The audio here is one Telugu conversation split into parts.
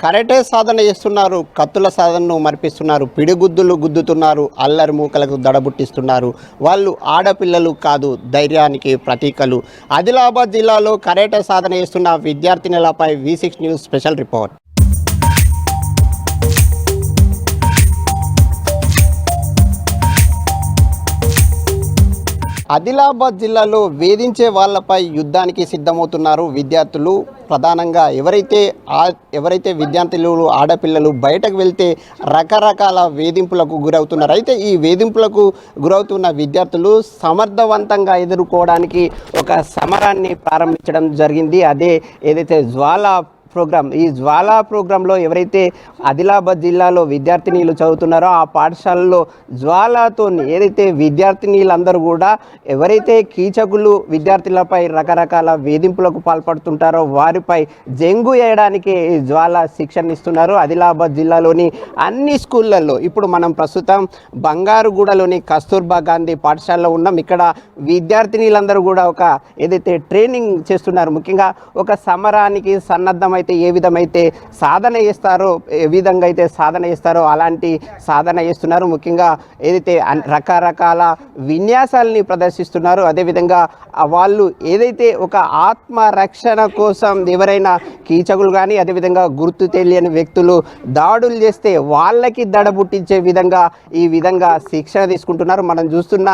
కరాటే సాధన చేస్తున్నారు, కత్తుల సాధనను మరిపిస్తున్నారు, పిడిగుద్దులు గుద్దుతున్నారు, అల్లరి మూకలకు దడబుట్టిస్తున్నారు. వాళ్ళు ఆడపిల్లలు కాదు, ధైర్యానికి ప్రతీకలు. ఆదిలాబాద్ జిల్లాలో కరాటే సాధన చేస్తున్న విద్యార్థినులపై V6 news special report. Adilabad జిల్లాలో వేధించే వాళ్ళపై యుద్ధానికి సిద్ధమవుతున్నారు విద్యార్థులు. ప్రధానంగా ఎవరైతే విద్యార్థులు ఆడపిల్లలు బయటకు వెళ్తే రకరకాల వేధింపులకు గురవుతున్నారు. అయితే ఈ వేధింపులకు గురవుతున్న విద్యార్థులు సమర్థవంతంగా ఎదుర్కోవడానికి ఒక సమరాన్ని ప్రారంభించడం జరిగింది. అదే ఏదైతే జ్వాలా ప్రోగ్రామ్. ఈ జ్వాలా ప్రోగ్రాంలో ఎవరైతే ఆదిలాబాద్ జిల్లాలో విద్యార్థినీలు చదువుతున్నారో ఆ పాఠశాలలో జ్వాలాతో ఏదైతే విద్యార్థినీలందరూ కూడా ఎవరైతే కీచకులు విద్యార్థులపై రకరకాల వేధింపులకు పాల్పడుతుంటారో వారిపై జంగు వేయడానికి ఈ జ్వాలా శిక్షణ ఇస్తున్నారు. ఆదిలాబాద్ జిల్లాలోని అన్ని స్కూళ్ళల్లో ఇప్పుడు మనం ప్రస్తుతం బంగారుగూడలోని కస్తూర్బా గాంధీ పాఠశాలలో ఉన్నాం. ఇక్కడ విద్యార్థినీలందరూ కూడా ఏదైతే ట్రైనింగ్ చేస్తున్నారు, ముఖ్యంగా ఒక సమరానికి సన్నద్ధం అయితే ఏ విధమైతే సాధన చేస్తారో అలాంటి సాధన చేస్తున్నారు. ముఖ్యంగా ఏదైతే రకరకాల విన్యాసాలని ప్రదర్శిస్తున్నారు. అదేవిధంగా వాళ్ళు ఏదైతే ఒక ఆత్మరక్షణ కోసం ఎవరైనా కీచకులు కానీ అదేవిధంగా గుర్తు తెలియని వ్యక్తులు దాడులు చేస్తే వాళ్ళకి దడబుట్టించే విధంగా ఈ విధంగా శిక్షణ తీసుకుంటున్నారు. మనం చూస్తున్న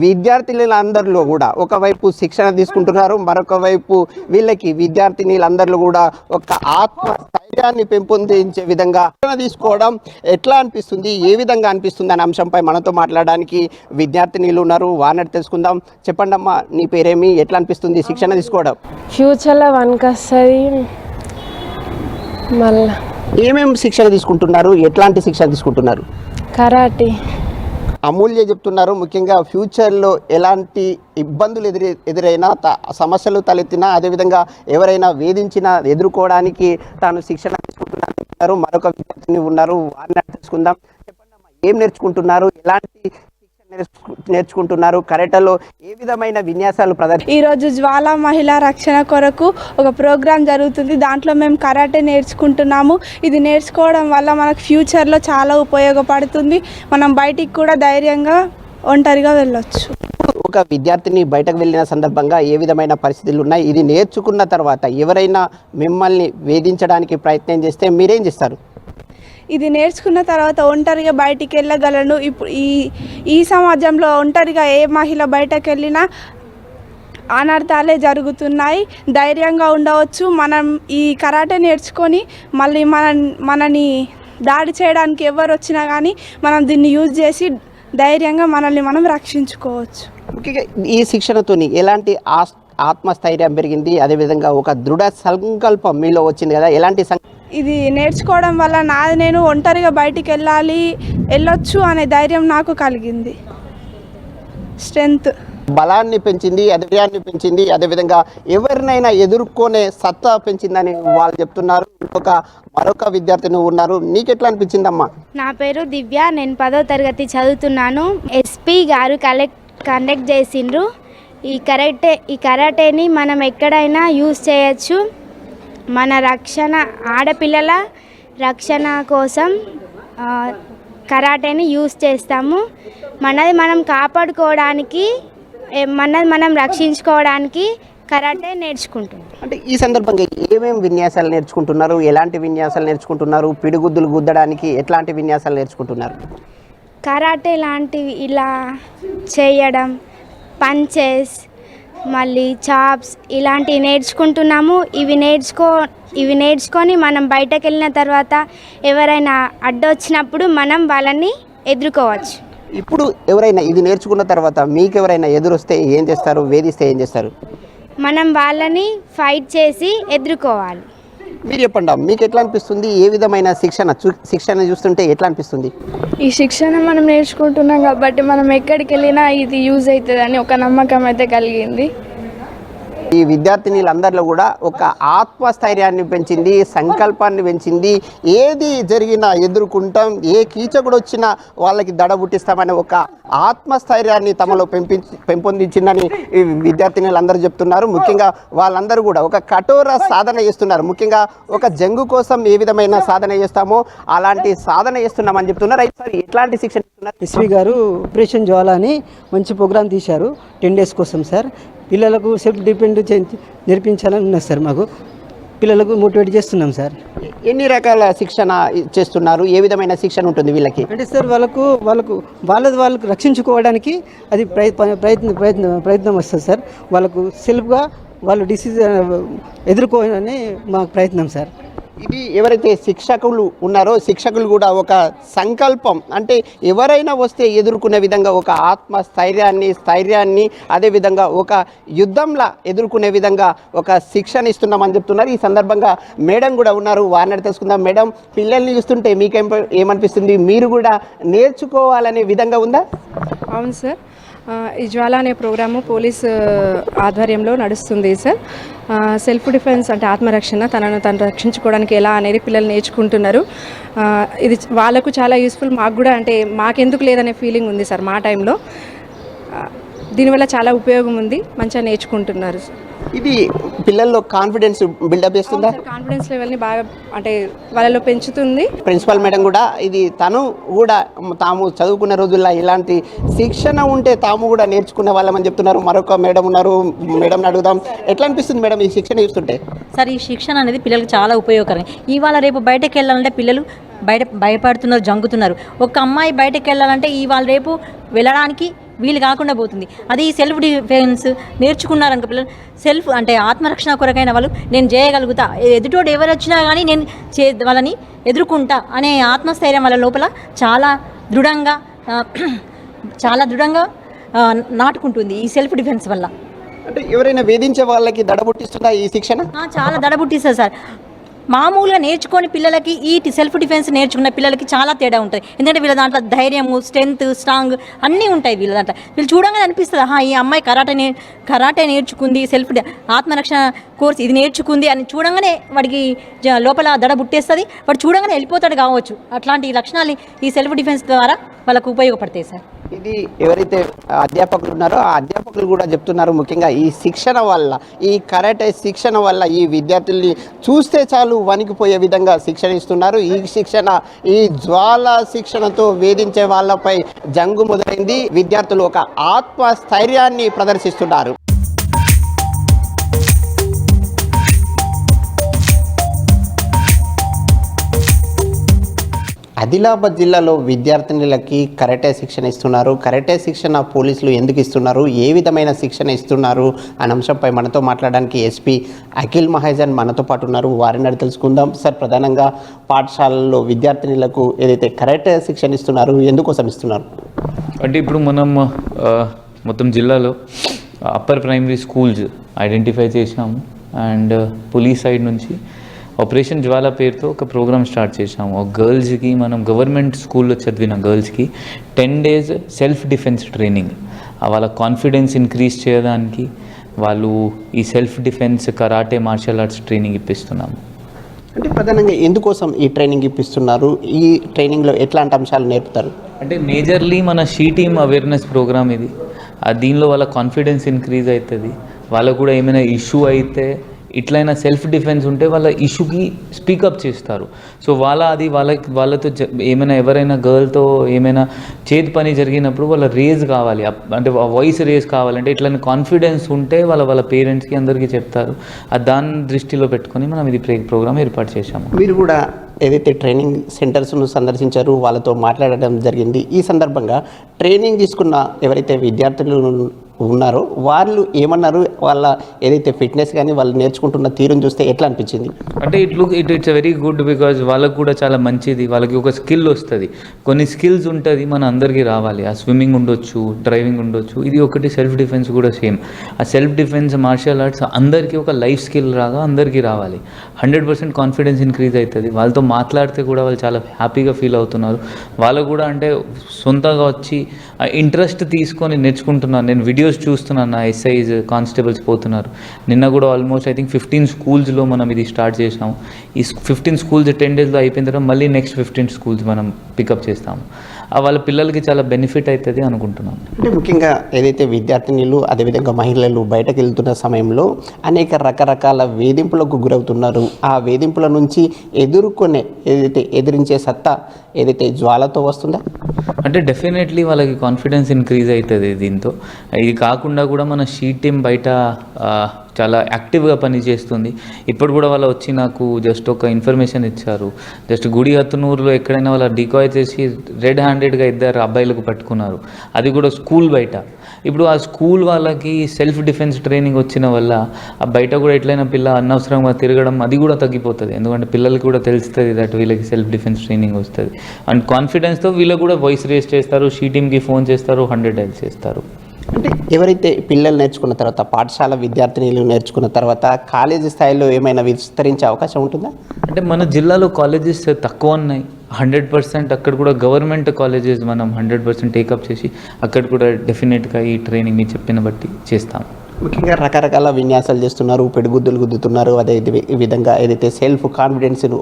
విద్యార్థినులందరిలో కూడా ఒకవైపు శిక్షణ తీసుకుంటున్నారు, మరొక వైపు వీళ్ళకి విద్యార్థినులందరిలో కూడా ఒక ఆత్మస్థైర్యాన్ని పెంపొందించే విధంగా శిక్షణ తీసుకోవడం ఎట్లా అనిపిస్తుంది, ఏ విధంగా అనిపిస్తుంది అనే అంశంపై మనతో మాట్లాడడానికి విద్యార్థినులు ఉన్నారు. వారిని తెలుసుకుందాం. చెప్పండి అమ్మా, నీ పేరేమి, ఎట్లా అనిపిస్తుంది శిక్షణ తీసుకోవడం? ఫ్యూచర్లో వస్తుంది. మళ్ళీ ఏమేమి శిక్షణ తీసుకుంటున్నారు, ఎట్లాంటి శిక్షణ తీసుకుంటున్నారు? కరాటే. అమూల్య చెప్తున్నారు, ముఖ్యంగా ఫ్యూచర్లో ఎలాంటి ఇబ్బందులు ఎదురైనా సమస్యలు తలెత్తినా అదేవిధంగా ఎవరైనా వేధించినా ఎదుర్కోవడానికి తాను శిక్షణ తీసుకుంటున్నారు. మరొక విద్యార్థిని ఉన్నారు, వారిని తెలుసుకుందాం. చెప్పండి అమ్మా, ఏం నేర్చుకుంటున్నారు, ఎలాంటి నేర్చుకుంటున్నారు, కరాటేలో ఏ విధమైన విన్యాసాలు ఈరోజు జ్వాలా మహిళా రక్షణ కొరకు ఒక ప్రోగ్రాం జరుగుతుంది. దాంట్లో మేము కరాటే నేర్చుకుంటున్నాము. ఇది నేర్చుకోవడం వల్ల మనకు ఫ్యూచర్లో చాలా ఉపయోగపడుతుంది. మనం బయటికి కూడా ధైర్యంగా ఒంటరిగా వెళ్ళొచ్చు. ఒక విద్యార్థిని బయటకు వెళ్ళిన సందర్భంగా ఏ విధమైన పరిస్థితులు ఉన్నాయి, ఇది నేర్చుకున్న తర్వాత ఎవరైనా మిమ్మల్ని వేధించడానికి ప్రయత్నం చేస్తే మీరేం చేస్తారు? ఇది నేర్చుకున్న తర్వాత ఒంటరిగా బయటికి వెళ్ళగలను. ఇప్పుడు ఈ సమాజంలో ఒంటరిగా ఏ మహిళ బయటకు వెళ్ళినా అనర్థాలే జరుగుతున్నాయి. ధైర్యంగా ఉండవచ్చు. మనం ఈ కరాటే నేర్చుకొని మళ్ళీ మనని దాడి చేయడానికి ఎవరు వచ్చినా కానీ మనం దీన్ని యూజ్ చేసి ధైర్యంగా మనల్ని మనం రక్షించుకోవచ్చు. ముఖ్యంగా ఈ శిక్షణతోని ఎలాంటి ఆత్మస్థైర్యం పెరిగింది, అదేవిధంగా ఒక దృఢ సంకల్పం మీలో వచ్చింది కదా, ఎలాంటి ఇది నేర్చుకోవడం వల్ల నేను ఒంటరిగా బయటికి వెళ్ళొచ్చు అనే ధైర్యం నాకు కలిగింది. స్ట్రెంగ్త్, బలాన్ని పెంచింది, ధైర్యాన్ని పెంచింది, అదేవిధంగా ఎవరినైనా ఎదుర్కొనే సత్తా పెంచిందని వాళ్ళు చెప్తున్నారు. మరొక విద్యార్థిని ఉన్నారు, నీకెట్లా అనిపించిందమ్మా? నా పేరు దివ్య, నేను 10వ తరగతి చదువుతున్నాను. ఎస్పీ గారు కండక్ట్ చేసిండ్రు. ఈ కరాటేని మనం ఎక్కడైనా యూజ్ చేయొచ్చు. మన ఆడపిల్లల రక్షణ కోసం కరాటేని యూజ్ చేస్తాము. మనది మనం కాపాడుకోవడానికి, మనది మనం రక్షించుకోవడానికి కరాటే నేర్చుకుంటున్నాం. అంటే ఈ సందర్భంగా ఏమేమి విన్యాసాలు నేర్చుకుంటున్నారు, ఎలాంటి విన్యాసాలు నేర్చుకుంటున్నారు, పిడిగుద్దులు గుద్దడానికి ఎట్లాంటి విన్యాసాలు నేర్చుకుంటున్నారు? కరాటే లాంటివి ఇలా చేయడం, పంచెస్, మళ్ళీ చాప్స్ ఇలాంటివి నేర్చుకుంటున్నాము. ఇవి నేర్చుకొని మనం బయటకు వెళ్ళిన తర్వాత ఎవరైనా అడ్డొచ్చినప్పుడు మనం వాళ్ళని ఎదుర్కోవచ్చు. ఇప్పుడు ఎవరైనా ఇది నేర్చుకున్న తర్వాత మీకు ఎవరైనా ఎదురొస్తే ఏం చేస్తారు, వేధిస్తే ఏం చేస్తారు? మనం వాళ్ళని ఫైట్ చేసి ఎదుర్కోవాలి. మీరు చెప్పండి, మీకు ఎట్లా అనిపిస్తుంది, ఏ విధమైన శిక్షణ చూస్తుంటే ఎట్లా అనిపిస్తుంది? ఈ శిక్షణ మనం నేర్చుకుంటున్నాం కాబట్టి మనం ఎక్కడికి వెళ్ళినా ఇది యూజ్ అవుతుందని ఒక నమ్మకం అయితే కలిగింది. ఈ విద్యార్థినులందరిలో కూడా ఒక ఆత్మస్థైర్యాన్ని పెంచింది, సంకల్పాన్ని పెంచింది. ఏది జరిగినా ఎదుర్కొంటాం, ఏ కీచకుడు వచ్చినా వాళ్ళకి దడబుట్టిస్తామనే ఒక ఆత్మస్థైర్యాన్ని తమలో పెంపొందించిందని ఈ విద్యార్థినులందరూ చెప్తున్నారు. ముఖ్యంగా వాళ్ళందరూ కూడా ఒక కఠోర సాధన చేస్తున్నారు. ముఖ్యంగా ఒక జంగు కోసం ఏ విధమైన సాధన చేస్తామో అలాంటి సాధన చేస్తున్నామని చెప్తున్నారు. అయితే ఎట్లాంటి శిక్షణ ఇస్తున్నారు? ఎస్వి గారు ఆపరేషన్ జ్వాల అని మంచి ప్రోగ్రామ్ తీశారు 10 days కోసం సార్. పిల్లలకు సెల్ఫ్ డిపెండ్ నేర్పించాలని ఉన్నది సార్. మాకు పిల్లలకు మోటివేట్ చేస్తున్నాం సార్. ఎన్ని రకాల శిక్షణ చేస్తున్నారు? ఏ విధమైన శిక్షణ ఉంటుంది వీళ్ళకి? అంటే సార్ వాళ్ళకు రక్షించుకోవడానికి అది ప్రయత్నం వస్తుంది సార్. వాళ్ళకు సెల్ఫ్గా వాళ్ళు డిసీజ్ ఎదుర్కోవాలని మాకు ప్రయత్నం సార్. ఇది ఎవరైతే శిక్షకులు ఉన్నారో శిక్షకులు కూడా ఒక సంకల్పం, అంటే ఎవరైనా వస్తే ఎదుర్కొనే విధంగా ఒక స్థైర్యాన్ని అదేవిధంగా ఒక యుద్ధంలా ఎదుర్కొనే విధంగా ఒక శిక్షణ ఇస్తున్నామని చెప్తున్నారు. ఈ సందర్భంగా మేడం కూడా ఉన్నారు, వారిని తెలుసుకుందాం. మేడం, పిల్లల్ని చూస్తుంటే ఏమనిపిస్తుంది? మీరు కూడా నేర్చుకోవాలనే విధంగా ఉందా? అవును సార్, ఈ జ్వాల అనే ప్రోగ్రాము పోలీస్ ఆధ్వర్యంలో నడుస్తుంది సార్. సెల్ఫ్ డిఫెన్స్ అంటే ఆత్మరక్షణ, తనను తను రక్షించుకోవడానికి ఎలా అనేది పిల్లలు నేర్చుకుంటున్నారు. ఇది వాళ్ళకు చాలా యూస్ఫుల్, మాకు కూడా అంటే మాకెందుకు లేదనే ఫీలింగ్ ఉంది సార్ మా టైంలో. దీనివల్ల చాలా ఉపయోగం ఉంది, మంచిగా నేర్చుకుంటున్నారు. ఇది పిల్లల్లో కాన్ఫిడెన్స్ బిల్డప్ చేస్తుందా? కాన్ఫిడెన్స్ లెవెల్ని బాగా అంటే వాళ్ళలో పెంచుతుంది. ప్రిన్సిపల్ మేడం కూడా ఇది తను కూడా తాము చదువుకున్న రోజుల్లో ఇలాంటి శిక్షణ ఉంటే తాము కూడా నేర్చుకునే వాళ్ళమని చెప్తున్నారు. మరొక మేడం ఉన్నారు, మేడంని అడుగుదాం. ఎట్లా అనిపిస్తుంది మేడం ఈ శిక్షణ చూస్తుంటే? సార్, ఈ శిక్షణ అనేది పిల్లలకు చాలా ఉపయోగకరం. ఇవాళ రేపు బయటకు వెళ్ళాలంటే పిల్లలు భయపడుతున్నారు, జంగుతున్నారు. ఒక అమ్మాయి బయటకు వెళ్ళాలంటే ఇవాళ రేపు వెళ్ళడానికి వీలు కాకుండా పోతుంది. అది ఈ సెల్ఫ్ డిఫెన్స్ నేర్చుకున్నారనుకో పిల్లలు, సెల్ఫ్ అంటే ఆత్మరక్షణ కొరకైన వాళ్ళు నేను చేయగలుగుతా, ఎదుటోడు ఎవరు వచ్చినా కానీ నేను వాళ్ళని ఎదుర్కొంటా అనే ఆత్మస్థైర్యం వాళ్ళ లోపల చాలా దృఢంగా నాటుకుంటుంది ఈ సెల్ఫ్ డిఫెన్స్ వల్ల. అంటే ఎవరైనా వేధించే వాళ్ళకి దడబుట్టిస్తుందా ఈ శిక్షణ? చాలా దడబుట్టిస్తుంది సార్. మామూలుగా నేర్చుకొని పిల్లలకి ఈ సెల్ఫ్ డిఫెన్స్ నేర్చుకున్న పిల్లలకి చాలా తేడా ఉంటుంది. ఎందుకంటే వీళ్ళ దాంట్లో ధైర్యము, స్ట్రెంత్, స్ట్రాంగ్ అన్నీ ఉంటాయి వీళ్ళ దాంట్లో. వీళ్ళు చూడగానే అనిపిస్తుంది, ఈ అమ్మాయి కరాటే నేర్చుకుంది, సెల్ఫ్ ఆత్మరక్షణ కోర్స్ ఇది నేర్చుకుంది అని చూడంగానే వాడికి లోపల దడ బుట్టేస్తుంది, వాడు చూడంగానే వెళ్ళిపోతాడు కావచ్చు. అట్లాంటి లక్షణాలు ఈ సెల్ఫ్ డిఫెన్స్ ద్వారా వాళ్ళకు ఉపయోగపడతాయి సార్. ఇది ఎవరైతే అధ్యాపకులు ఉన్నారో ఆ అధ్యాపకులు కూడా చెప్తున్నారు, ముఖ్యంగా ఈ శిక్షణ వల్ల, ఈ కరాటే శిక్షణ వల్ల ఈ విద్యార్థుల్ని చూస్తే చాలు వణికిపోయే విధంగా శిక్షణ ఇస్తున్నారు. ఈ శిక్షణ, ఈ జ్వాల శిక్షణతో వేధించే వాళ్ళపై జంగు మొదలైంది. విద్యార్థులు ఒక ఆత్మస్థైర్యాన్ని ప్రదర్శిస్తున్నారు. ఆదిలాబాద్ జిల్లాలో విద్యార్థినులకి కరాటే శిక్షణ ఇస్తున్నారు. కరాటే శిక్షణ పోలీసులు ఎందుకు ఇస్తున్నారు, ఏ విధమైన శిక్షణ ఇస్తున్నారు అనే అంశంపై మనతో మాట్లాడడానికి ఎస్పీ అఖిల్ మహాజన్ మనతో పాటు ఉన్నారు. వారిని అడిగి తెలుసుకుందాం. సార్, ప్రధానంగా పాఠశాలల్లో విద్యార్థినులకు ఏదైతే కరాటే శిక్షణ ఇస్తున్నారు, ఎందుకోసం ఇస్తున్నారు? అంటే ఇప్పుడు మనం మొత్తం జిల్లాలో అప్పర్ ప్రైమరీ స్కూల్స్ ఐడెంటిఫై చేసినాము అండ్ పోలీస్ సైడ్ నుంచి ఆపరేషన్ జ్వాల పేరుతో ఒక ప్రోగ్రామ్ స్టార్ట్ చేసాము. గర్ల్స్కి, మనం గవర్నమెంట్ స్కూల్లో చదివిన గర్ల్స్కి 10 days సెల్ఫ్ డిఫెన్స్ ట్రైనింగ్, వాళ్ళ కాన్ఫిడెన్స్ ఇంక్రీజ్ చేయడానికి వాళ్ళు ఈ self defence karate martial arts training ఇప్పిస్తున్నాము. అంటే ప్రధానంగా ఎందుకోసం ఈ ట్రైనింగ్ ఇప్పిస్తున్నారు? ఈ ట్రైనింగ్లో ఎట్లాంటి అంశాలు నేర్పుతారు? అంటే మేజర్లీ మన షీ టీమ్ అవేర్నెస్ ప్రోగ్రామ్ ఇది. దీనిలో వాళ్ళ కాన్ఫిడెన్స్ ఇంక్రీజ్ అవుతుంది. వాళ్ళకు కూడా ఏమైనా ఇష్యూ అయితే, ఇట్లయినా సెల్ఫ్ డిఫెన్స్ ఉంటే వాళ్ళ ఇష్యూకి స్పీకప్ చేస్తారు. సో వాళ్ళతో ఏమైనా ఎవరైనా గర్ల్తో ఏమైనా చేతి పని జరిగినప్పుడు వాళ్ళ రేజ్ కావాలి, అంటే వాయిస్ రేజ్ కావాలంటే ఇట్లా కాన్ఫిడెన్స్ ఉంటే వాళ్ళ పేరెంట్స్కి అందరికీ చెప్తారు. దాని దృష్టిలో పెట్టుకొని మనం ఇది ప్రోగ్రామ్ ఏర్పాటు చేశాము. మీరు కూడా ఏదైతే ట్రైనింగ్ సెంటర్స్ను సందర్శించారు, వాళ్ళతో మాట్లాడడం జరిగింది. ఈ సందర్భంగా ట్రైనింగ్ తీసుకున్న ఎవరైతే విద్యార్థులు ఉన్నారో వాళ్ళు ఏమన్నారు? వాళ్ళ ఏదైతే ఫిట్నెస్ కానీ వాళ్ళు నేర్చుకుంటున్న తీరుని చూస్తే ఎట్లా అనిపించింది? అంటే ఇట్స్ వెరీ గుడ్, బికాజ్ వాళ్ళకు కూడా చాలా మంచిది. వాళ్ళకి ఒక స్కిల్ వస్తుంది, కొన్ని స్కిల్స్ ఉంటుంది, మన అందరికీ రావాలి. ఆ స్విమ్మింగ్ ఉండొచ్చు, డ్రైవింగ్ ఉండొచ్చు, ఇది ఒకటి. సెల్ఫ్ డిఫెన్స్ కూడా సేమ్. ఆ సెల్ఫ్ డిఫెన్స్ మార్షల్ ఆర్ట్స్ అందరికీ ఒక లైఫ్ స్కిల్ రాగా అందరికీ రావాలి. 100% కాన్ఫిడెన్స్ ఇంక్రీజ్ అవుతుంది. వాళ్ళతో మాట్లాడితే కూడా వాళ్ళు చాలా హ్యాపీగా ఫీల్ అవుతున్నారు. వాళ్ళు కూడా అంటే సొంతంగా వచ్చి ఇంట్రెస్ట్ తీసుకొని నేర్చుకుంటున్నారు. నేను వీడియో వీడియోస్ చూస్తున్నాను, ఎస్ఐస్ కానిస్టేబుల్స్ పోతున్నారు. నిన్న కూడా ఆల్మోస్ట్ ఐ థింక్ 15 స్కూల్స్లో మనం ఇది స్టార్ట్ చేసాము. ఈ 15 స్కూల్స్ 10 డేస్లో అయిపోయిన తర్వాత మళ్ళీ నెక్స్ట్ 15 స్కూల్స్ మనం పికప్ చేస్తాము. వాళ్ళ పిల్లలకి చాలా బెనిఫిట్ అవుతుంది అనుకుంటున్నాను. అంటే ముఖ్యంగా ఏదైతే విద్యార్థినులు అదేవిధంగా మహిళలు బయటకు వెళ్తున్న సమయంలో అనేక రకరకాల వేధింపులకు గురవుతున్నారు. ఆ వేధింపుల నుంచి ఎదిరించే సత్తా ఏదైతే జ్వాలతో వస్తుందా? అంటే డెఫినెట్లీ వాళ్ళకి కాన్ఫిడెన్స్ ఇంక్రీజ్ అవుతుంది దీంతో. ఇది కాకుండా కూడా మన షీట్ టీం బయట చాలా యాక్టివ్గా పనిచేస్తుంది. ఇప్పుడు కూడా వాళ్ళు వచ్చి నాకు జస్ట్ ఒక ఇన్ఫర్మేషన్ ఇచ్చారు. జస్ట్ గుడి హత్తునూరులో ఎక్కడైనా వాళ్ళ డికాయ్ చేసి రెడ్ హ్యాండెడ్గా 2 అబ్బాయిలకు పట్టుకున్నారు, అది కూడా స్కూల్ బయట. ఇప్పుడు ఆ స్కూల్ వాళ్ళకి సెల్ఫ్ డిఫెన్స్ ట్రైనింగ్ వచ్చిన వల్ల ఆ బయట కూడా ఎట్లయినా పిల్ల అనవసరంగా తిరగడం అది కూడా తగ్గిపోతుంది. ఎందుకంటే పిల్లలకి కూడా తెలుస్తుంది దట్ వీళ్ళకి సెల్ఫ్ డిఫెన్స్ ట్రైనింగ్ వస్తుంది. అండ్ కాన్ఫిడెన్స్తో వీళ్ళు కూడా వాయిస్ రేస్ చేస్తారు, షీ టీమ్కి ఫోన్ చేస్తారు, 100 డైల్ చేస్తారు. అంటే ఎవరైతే పిల్లలు నేర్చుకున్న తర్వాత, పాఠశాల విద్యార్థినులు నేర్చుకున్న తర్వాత కాలేజీ స్థాయిలో ఏమైనా విస్తరించే అవకాశం ఉంటుందా? అంటే మన జిల్లాలో కాలేజెస్ తక్కువ ఉన్నాయి, 100%. అక్కడ కూడా గవర్నమెంట్ కాలేజెస్ మనం 100% టేకప్ చేసి అక్కడ కూడా డెఫినెట్గా ఈ ట్రైనింగ్ మీరు చెప్పిన బట్టి చేస్తాం. ముఖ్యంగా రకరకాల విన్యాసాలు చేస్తున్నారు, పెడుగుద్దులు గుద్దుతున్నారు, అదే విధంగా ఏదైతే సెల్ఫ్ కాన్ఫిడెన్స్ను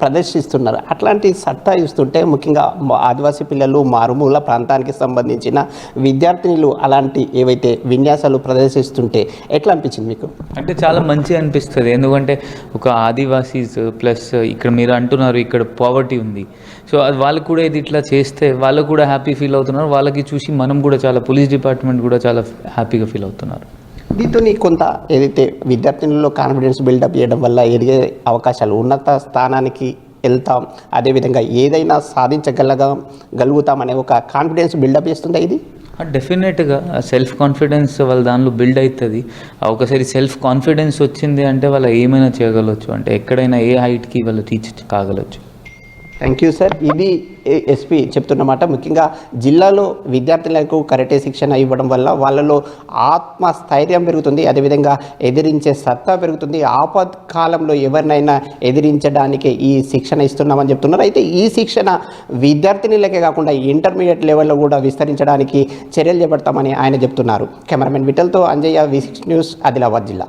ప్రదర్శిస్తున్నారు. అట్లాంటి సత్తా ఇస్తుంటే ముఖ్యంగా ఆదివాసీ పిల్లలు, మారుమూల ప్రాంతానికి సంబంధించిన విద్యార్థినులు అలాంటి ఏవైతే విన్యాసాలు ప్రదర్శిస్తుంటే ఎట్లా అనిపించింది మీకు? అంటే చాలా మంచిగా అనిపిస్తుంది. ఎందుకంటే ఒక ఆదివాసీస్ ప్లస్ ఇక్కడ మీరు అంటున్నారు ఇక్కడ పావర్టీ ఉంది, సో అది వాళ్ళకు కూడా ఇది ఇట్లా చేస్తే వాళ్ళకు కూడా హ్యాపీ ఫీల్ అవుతున్నారు. వాళ్ళకి చూసి మనం కూడా చాలా, పోలీస్ డిపార్ట్మెంట్ కూడా చాలా హ్యాపీగా ఫీల్ అవుతున్నారు. దీంతో కొంత ఏదైతే విద్యార్థినుల్లో కాన్ఫిడెన్స్ బిల్డప్ చేయడం వల్ల ఎదిగే అవకాశాలు, ఉన్నత స్థానానికి వెళ్తాం, అదేవిధంగా ఏదైనా సాధించగలుగుతాం అనే ఒక కాన్ఫిడెన్స్ బిల్డప్ చేస్తుందా ఇది? డెఫినెట్గా సెల్ఫ్ కాన్ఫిడెన్స్ వాళ్ళ దానిలో బిల్డ్ అవుతుంది. ఒకసారి సెల్ఫ్ కాన్ఫిడెన్స్ వచ్చింది అంటే వాళ్ళు ఏమైనా చేయగలవచ్చు, అంటే ఎక్కడైనా ఏ హైట్కి వాళ్ళు రీచ్ కాగలచ్చు. Thank you sir. ఇది ఎస్పీ చెప్తున్నమాట. ముఖ్యంగా జిల్లాలో విద్యార్థులకు కరాటే శిక్షణ ఇవ్వడం వల్ల వాళ్ళలో ఆత్మస్థైర్యం పెరుగుతుంది, అదేవిధంగా ఎదిరించే సత్తా పెరుగుతుంది. ఆపత్కాలంలో ఎవరినైనా ఎదిరించడానికి ఈ శిక్షణ ఇస్తున్నామని చెప్తున్నారు. అయితే ఈ శిక్షణ విద్యార్థినులకే కాకుండా ఇంటర్మీడియట్ లెవెల్లో కూడా విస్తరించడానికి చర్యలు చేపడతామని ఆయన చెప్తున్నారు. కెమెరామెన్ విఠల్తో అంజయ్య, V6 న్యూస్, ఆదిలాబాద్ జిల్లా.